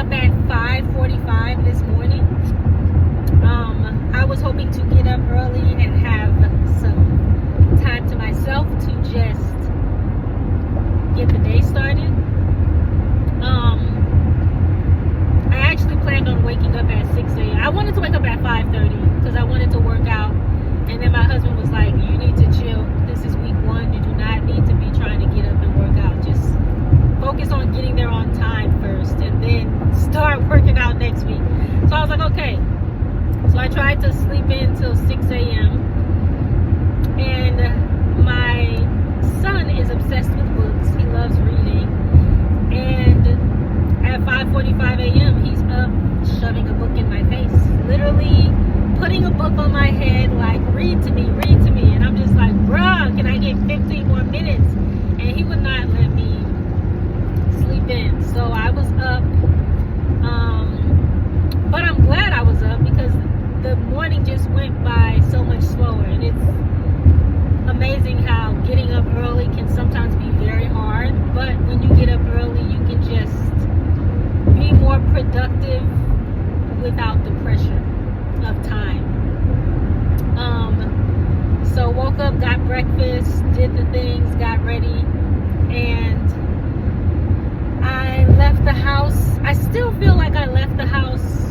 up at 5:45 this morning. I was hoping to get up early and have some time to myself to just get the day started. I actually planned on waking up at 6 a.m. I wanted to wake up at 5:30 because I wanted to work out. And then my husband was like, you need to chill. This is week 1. You do not need to be trying to get up and work out. Just focus on getting there on time first and then start working out next week. So I was like, okay. So I tried to sleep in till 6 a.m. And my son is obsessed with books. He loves reading. And at 5:45 a.m., he's up shoving a book in my face. Literally putting a book on my head like, read to me. And I'm just like, bruh, can I get 15 more minutes? And he would not let me sleep in. So I was up. But I'm glad I was up because the morning just went by so much slower. And it's amazing how getting up early can sometimes be very hard. But when you get up early, you can just be more productive without the pressure of time. So woke up, got breakfast, did the things, got ready, and I left the house. I still feel like I left the house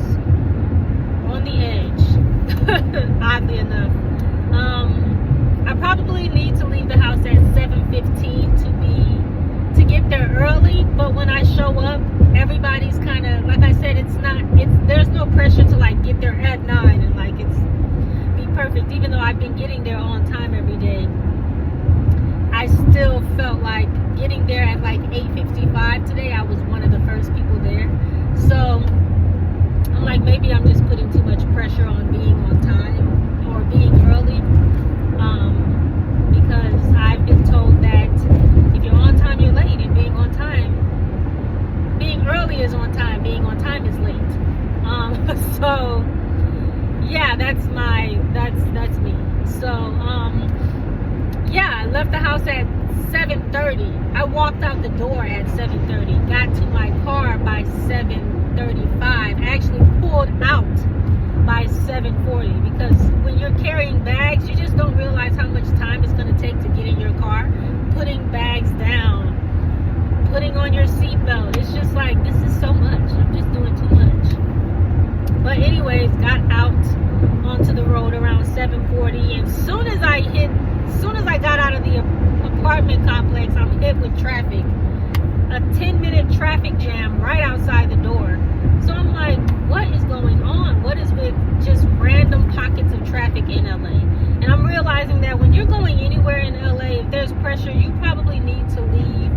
on the edge, oddly enough. I probably need to leave the house at 7:15 to get there early, but when I show up, everybody's kind of, like I said, there's no pressure to like get there at 9 and like it's be perfect. Even though I've been getting there on time every day, I still felt like getting there at like 8:55 today. I was one of the first people there, so I'm like, maybe I'm just putting too much pressure on being on time or being early, because I've been told that if you're on time, you're late, and being on time, being early is on time, being on time is late. So yeah, that's me. So yeah, I left the house at 7:30. I walked out the door at 7:30, got to my car by 7:35. I actually pulled out by 7:40 because when you're carrying bags, you just don't realize how much time it's going to take to get in your car, putting bags down, putting on your seatbelt. It's just like, this is so much. I'm just doing too much. But anyways, got out onto the road around 7:40, and soon as I got out of the apartment complex, I'm hit with traffic. A 10-minute traffic jam right outside the door. So I'm like, what is going on? What is with just random pockets of traffic in LA? And I'm realizing that when you're going anywhere in LA, if there's pressure, you probably need to leave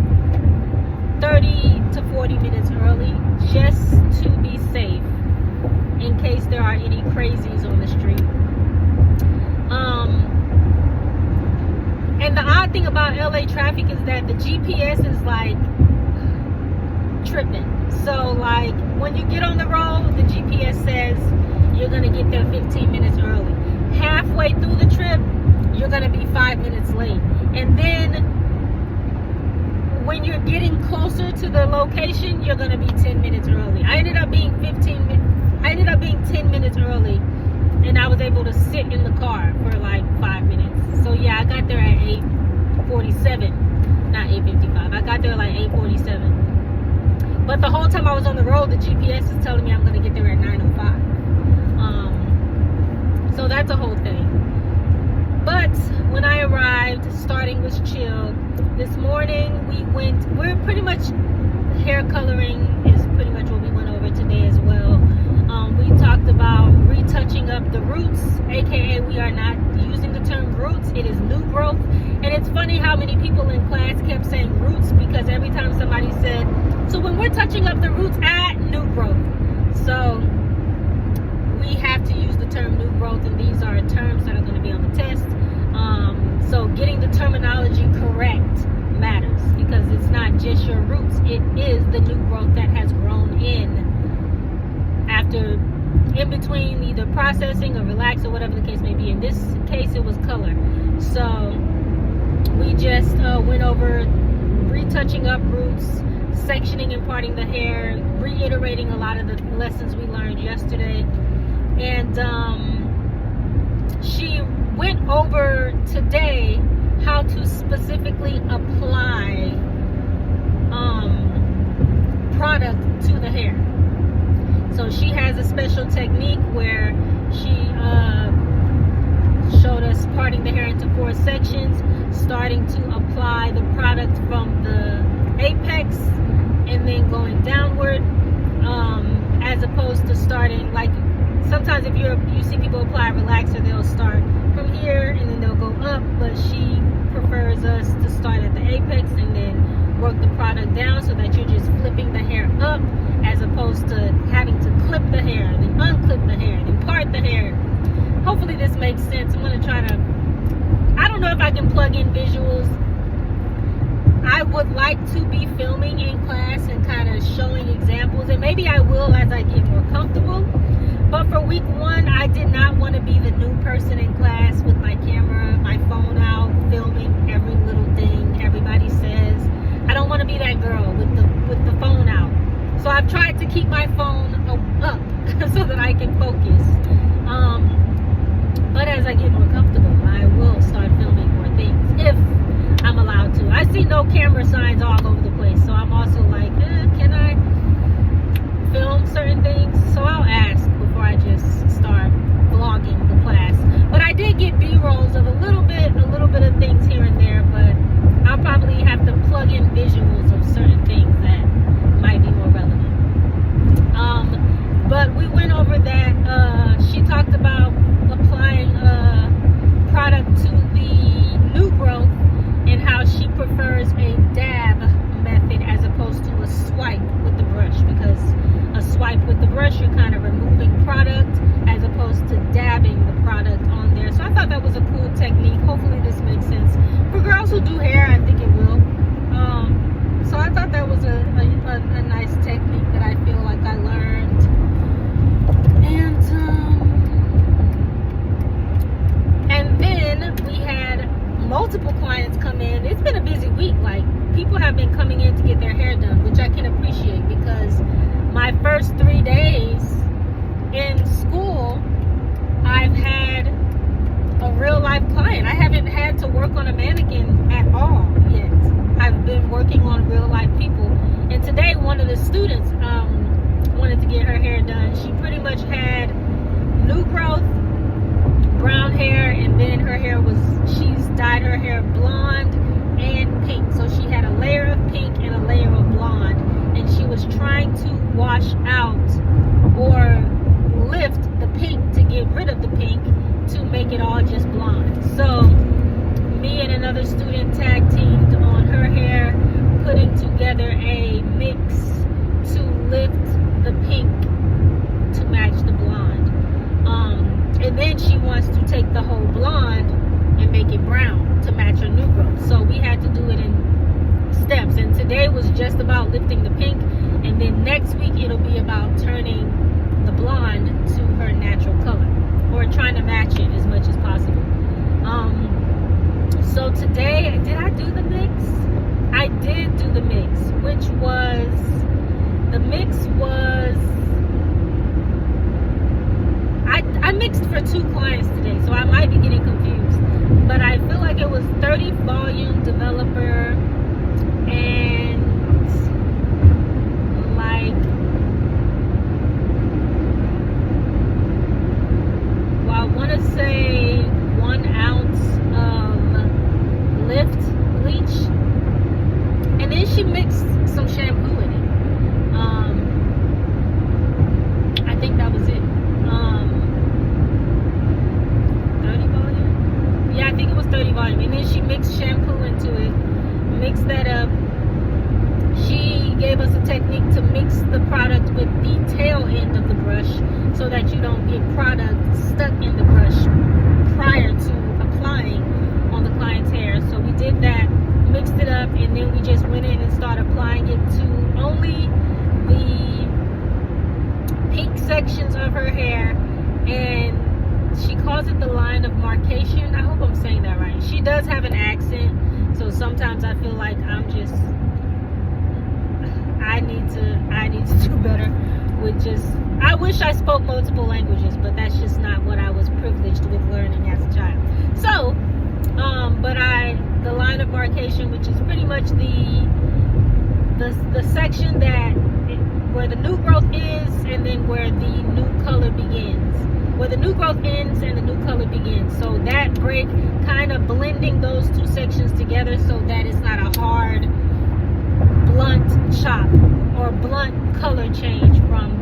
30 to 40 minutes early just to be safe in case there are any crazies on the street. And the odd thing about LA traffic is that the GPS is like tripping. So like when you get on the road, the GPS says you're gonna get there 15 minutes early. Halfway through the trip, you're gonna be 5 minutes late. And then when you're getting closer to the location, you're gonna be 10 minutes early. I ended up being 10 minutes early, and I was able to sit in the car for like 5 minutes. So yeah, I got there at 8:47, not 8:55. I got there like 8:47. But the whole time I was on the road, the GPS is telling me I'm gonna get there at 9:05. So that's a whole thing. But when I arrived, starting was chill. This morning we're pretty much, hair coloring is pretty much what we went over today as well. We talked about retouching up the roots, aka we are not using the term roots, it is new growth. And it's funny how many people in class kept saying roots, because every time somebody said, so when we're touching up the roots, new growth. So we have to use the term new growth, and these are terms that are going to be on the test. So getting the terminology correct matters, because it's not just your roots, it is the new growth that has grown in between either processing or relax or whatever the case may be. In this case, it was color. So we just went over retouching up roots, sectioning and parting the hair, reiterating a lot of the lessons we learned yesterday. And she went over today how to specifically apply product to the hair. So she has a special technique where she showed us parting the hair into 4 sections, starting to apply the product from the apex and then going downward, as opposed to starting like sometimes if you see people apply a relaxer, they'll start from here and then they'll go up, but she prefers us to start at the apex and then work the product down so that you're just flipping the hair up as opposed to having to clip the hair, then unclip the hair, then part the hair. Hopefully this makes sense. I'm going to try to, I don't know if I can plug in visuals. I would like to be filming in class and kind of showing examples, and maybe I will as I get more comfortable. But for week 1, I did not want to be the new person in class with my camera, my phone out, filming every little thing everybody says. I don't want to be that girl with the phone out. So I've tried to keep my phone up so that I can focus. But as I get more comfortable, I will start filming more things if I'm allowed to. I see no camera signs all over the place, so I'm also like, can I film certain things? So I'll ask before I just start vlogging the class. But I did get B-rolls of a little bit of things here and there, but I'll probably have to plug in visuals of certain things that might be more relevant. But we went over that. She talked about applying product to the new growth and how she prefers a dab method as opposed to a swipe with the brush, because a swipe with the brush you're kind of removing product as opposed to dabbing the product on there. So I thought that was a cool technique. Hopefully this makes sense for girls who do hair. I think it will. So I thought that was a nice technique that I feel like I learned. And then we had multiple clients come in. It's been a busy week. Like, people have been coming in to get their hair done, which I can appreciate, because my first 3 days in school, I've had a real life client. I haven't had to work on a mannequin at all yet. I've been working on real life people. And today, one of the students wanted to get her hair done. She pretty much had new growth, brown hair, and then her hair she's dyed her hair blonde and pink. So she had a layer of pink and a layer of blonde, and she was trying to wash out or lift the pink to get rid of the pink to make it all just blonde. So me and another student tag teamed on her hair, putting together a mix to lift the pink to match the blonde. And then she wants to take the whole blonde and make it brown to match her new growth. So we had to do it in steps. And today was just about lifting the pink. And then next week it'll be about turning the blonde to her natural color, or trying to match it as much as possible. So today, did I do the mix? I did do the mix, which was, the mix was, I mixed for 2 clients today, so I might be getting confused. But I feel like it was 30 volume developer and like, well, I want to say 1 ounce of lift bleach. And then she mixed some shampoo in it. I think that was it. 30 volume? Yeah, I think it was 30 volume. And then she mixed shampoo into it, mixed that up. She gave us a technique to mix the product with the tail end of the brush so that you don't get product stuck in the brush prior to applying on the client's hair. So we did that, mixed it up, and then we just went in and started applying it to only the pink sections of her hair. And she calls it the line of marcation. I hope I'm saying that right. She does have an accent, so sometimes I feel like I need to do better with just, I wish I spoke multiple languages, but that's just not what I was privileged with learning as a child. So, but the line of marcation, which is pretty much the section where the new growth is, and then where the new color begins. Where the new growth ends and the new color begins. So that break, kind of blending those two sections together so that it's not a hard, blunt chop or blunt color change from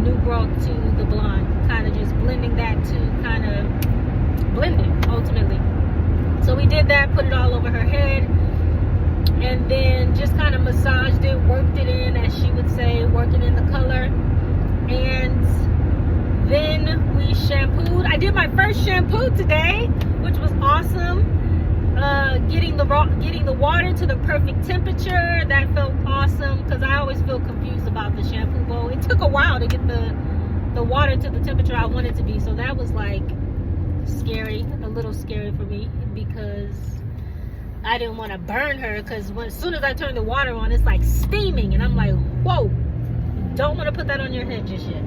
new growth to the blonde. Kind of just blending that to kind of blend it ultimately. So we did that, put it all over her head, and then just kind of massaged it, worked it in, as she would say, working in the color. And then we shampooed. I did my first shampoo today, which was awesome. Getting the water to the perfect temperature, that felt awesome, because I always feel confused about the shampoo bowl. It took a while to get the water to the temperature I want it to be, so that was like scary, a little scary for me, because I didn't want to burn her, because as soon as I turn the water on, it's like steaming, and I'm like, whoa, don't want to put that on your head just yet.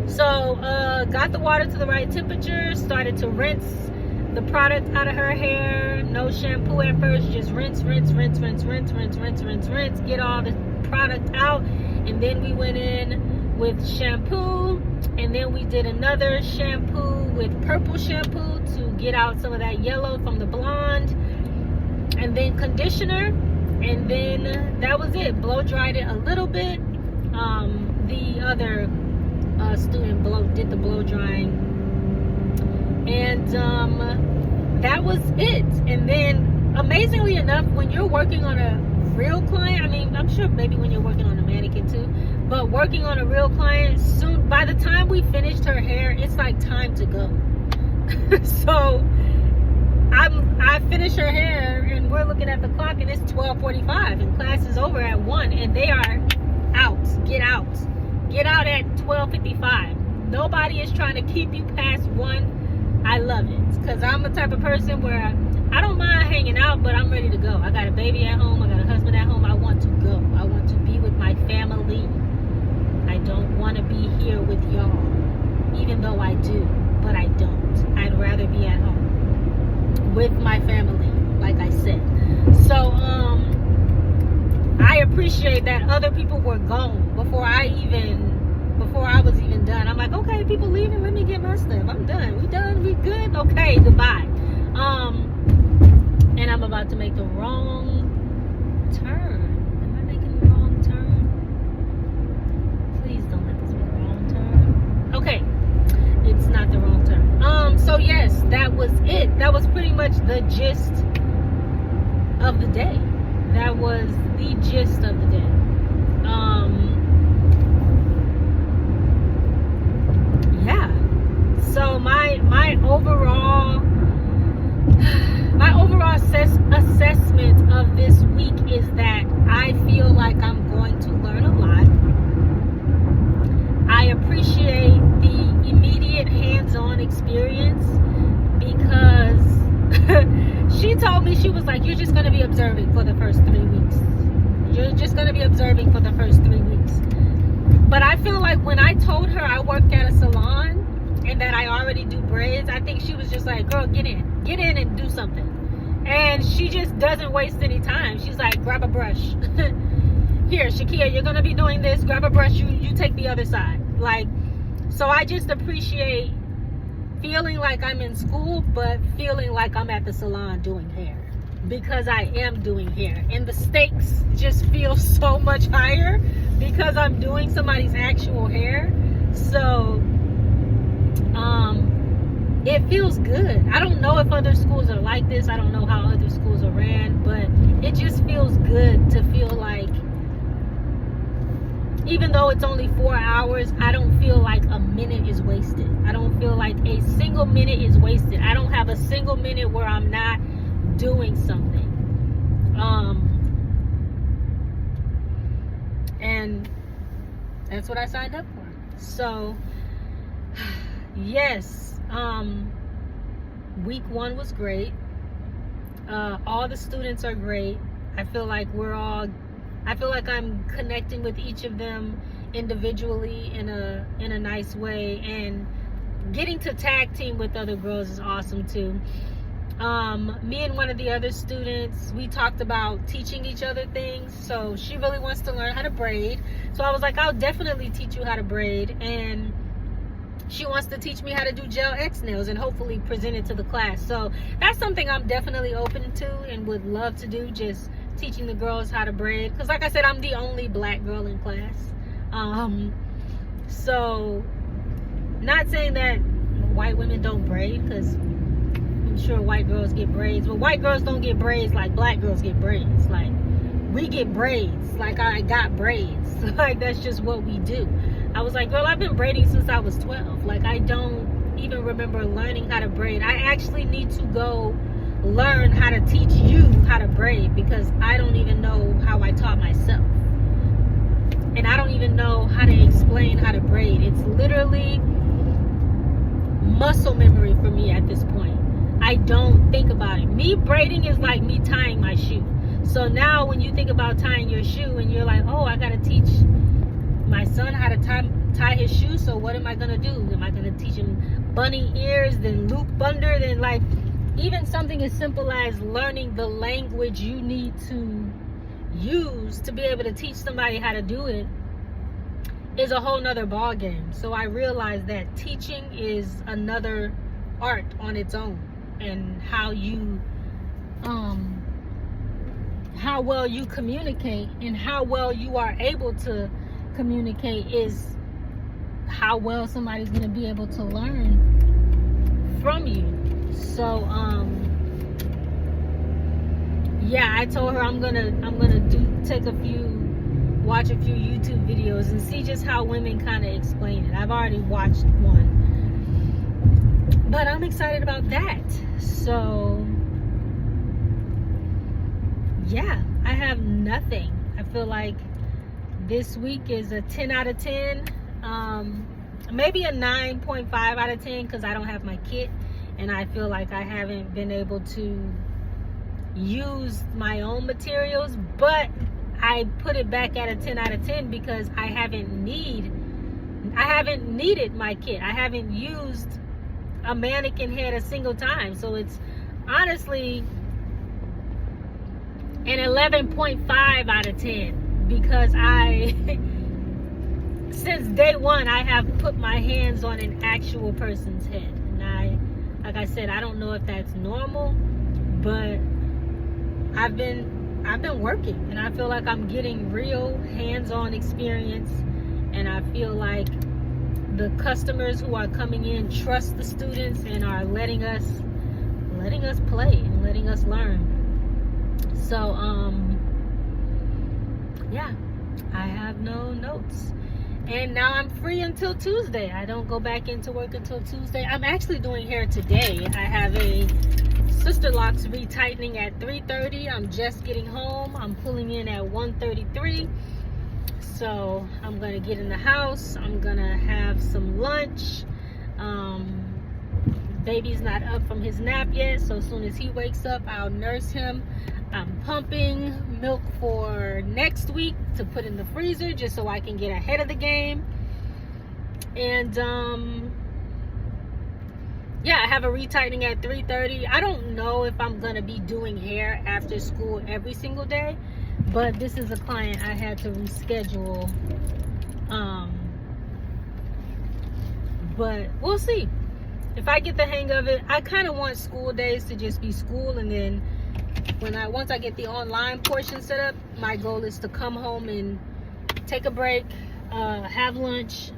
So got the water to the right temperature, started to rinse the product out of her hair. No shampoo at first, just rinse, get all the product out, and then we went in with shampoo, and then we did another shampoo with purple shampoo to get out some of that yellow from the blonde, and then conditioner, and then that was it. Blow dried it a little bit. The other student did the blow drying, and that was it. And then amazingly enough, when you're working on a real client, I mean, I'm sure maybe when you're working on a mannequin too, but working on a real client, soon, by the time we finished her hair, it's like time to go. So I finished her hair, and we're looking at the clock, and it's 12:45, and class is over at 1, and they are out. Get out at 12:55. Nobody is trying to keep you past 1. I love it, because I'm the type of person where I don't mind hanging out, but I'm ready to go. I got a baby at home, I got a husband at home. I want to go. I want to be with my family. I don't want to be here with y'all, even though I do, but I don't. I'd rather be at home with my family, like I said. So I appreciate that other people were gone before I was even done. I'm like, okay, people leaving, let me get my stuff. I'm done. We done? We good? Okay, goodbye. And I'm about to make the wrong turn. Am I making the wrong turn? Please don't let this be the wrong turn. Okay, it's not the wrong turn. So yes, that was it. That was pretty much the gist of the day. That was the gist of the day. Yeah. So my overall assessment of this week is that I feel like I'm going to learn a lot. I appreciate the immediate hands-on experience, because she told me, she was like, you're just going to be observing for the first 3 weeks. You're just going to be observing for the first 3 weeks. But I feel like when I told her I work at a salon and that I already do braids, I think she was just like, girl, get in and do something. And she just doesn't waste any time. She's like, grab a brush. Here, Shakia, you're going to be doing this. Grab a brush. You take the other side. Like, so I just appreciate feeling like I'm in school, but feeling like I'm at the salon doing hair, because I am doing hair, and the stakes just feel so much higher because I'm doing somebody's actual hair. So it feels good. I don't know if other schools are like this. I don't know how other schools are ran, but it just feels good to feel like, even though it's only 4 hours, I don't feel like a minute is wasted. I don't feel like a single minute is wasted. I don't have a single minute where I'm not doing something. And that's what I signed up for. So, yes, week 1 was great. All the students are great. I feel like we're all I feel like I'm connecting with each of them individually in a nice way, and getting to tag team with other girls is awesome too. Me and one of the other students, we talked about teaching each other things. So she really wants to learn how to braid, so I was like, I'll definitely teach you how to braid. And she wants to teach me how to do gel X nails and hopefully present it to the class. So that's something I'm definitely open to and would love to do, just teaching the girls how to braid, because like I said, I'm the only black girl in class. So not saying that white women don't braid, because I'm sure white girls get braids, but white girls don't get braids like black girls get braids. Like, we get braids like I got braids. Like, that's just what we do. I was like, girl, I've been braiding since I was 12. Like, I don't even remember learning how to braid. I actually need to go learn how to teach you how to braid, because I don't even know how I taught myself. And I don't even know how to explain how to braid. It's literally muscle memory for me at this point. I don't think about it. Me braiding is like me tying my shoe. So now when you think about tying your shoe and you're like, oh, I gotta teach my son how to tie his shoe, so what am I gonna do? Am I gonna teach him bunny ears, then loop under, then like even something as simple as learning the language you need to use to be able to teach somebody how to do it is a whole nother ball game. So I realized that teaching is another art on its own, and how well you communicate and how well you are able to communicate is how well somebody's going to be able to learn from you. So yeah, I told her I'm gonna watch a few YouTube videos and see just how women kind of explain it. I've already watched one, but I'm excited about that. So yeah, I have nothing. I feel like this week is a 10 out of 10, maybe a 9.5 out of 10, because I don't have my kit and I feel like I haven't been able to use my own materials. But I put it back at a 10 out of 10 because I haven't needed my kit. I haven't used a mannequin head a single time. So it's honestly an 11.5 out of 10, because since day one, I have put my hands on an actual person's head. And like I said, I don't know if that's normal, but I've been working, and I feel like I'm getting real hands-on experience, and I feel like the customers who are coming in trust the students and are letting us play and letting us learn. So yeah, I have no notes, and now I'm free until Tuesday. I don't go back into work until Tuesday. I'm actually doing hair today. I have a sister locks retightening at 3:30. I'm just getting home. I'm pulling in at 1:33. So I'm gonna get in the house. I'm gonna have some lunch. Baby's not up from his nap yet, so as soon as he wakes up, I'll nurse him. I'm pumping milk for next week to put in the freezer just so I can get ahead of the game. And yeah, I have a retightening at 3:30. I don't know if I'm gonna be doing hair after school every single day, but this is a client I had to reschedule. But we'll see. If I get the hang of it, I kind of want school days to just be school, and then once I get the online portion set up, my goal is to come home and take a break, have lunch,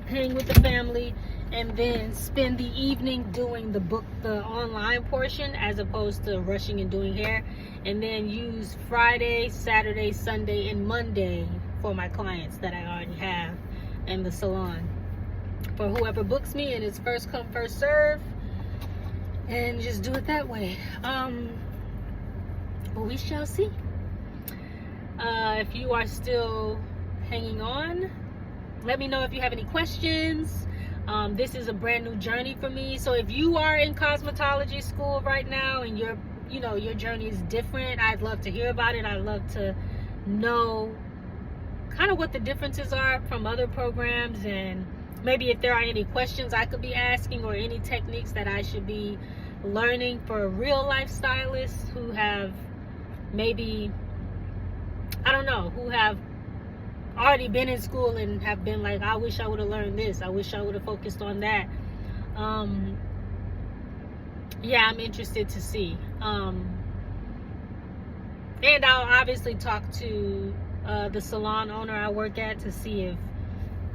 hang with the family, and then spend the evening doing the online portion, as opposed to rushing and doing hair, and then use Friday, Saturday, Sunday, and Monday for my clients that I already have in the salon. For whoever books me, and it's first come, first serve, and just do it that way. But we shall see. If you are still hanging on, let me know if you have any questions. This is a brand new journey for me. So if you are in cosmetology school right now and your journey is different, I'd love to hear about it. I'd love to know kind of what the differences are from other programs, and maybe if there are any questions I could be asking or any techniques that I should be learning for real life stylists who have maybe, I don't know, who have already been in school and have been like, I wish I would have learned this, I wish I would have focused on that. Yeah, I'm interested to see. And I'll obviously talk to the salon owner I work at to see if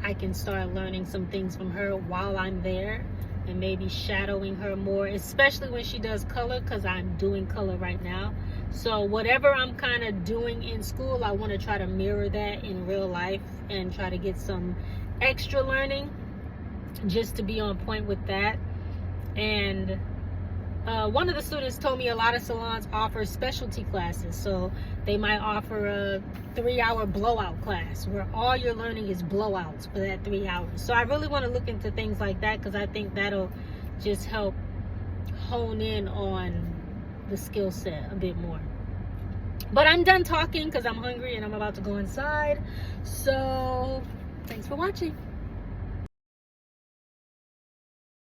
I can start learning some things from her while I'm there, and maybe shadowing her more, especially when she does color, because I'm doing color right now. So whatever I'm kind of doing in school, I want to try to mirror that in real life and try to get some extra learning just to be on point with that. And one of the students told me a lot of salons offer specialty classes, so they might offer a 3-hour blowout class where all you're learning is blowouts for that 3 hours. So I really want to look into things like that, because I think that'll just help hone in on the skill set a bit more. But I'm done talking because I'm hungry and I'm about to go inside. So thanks for watching.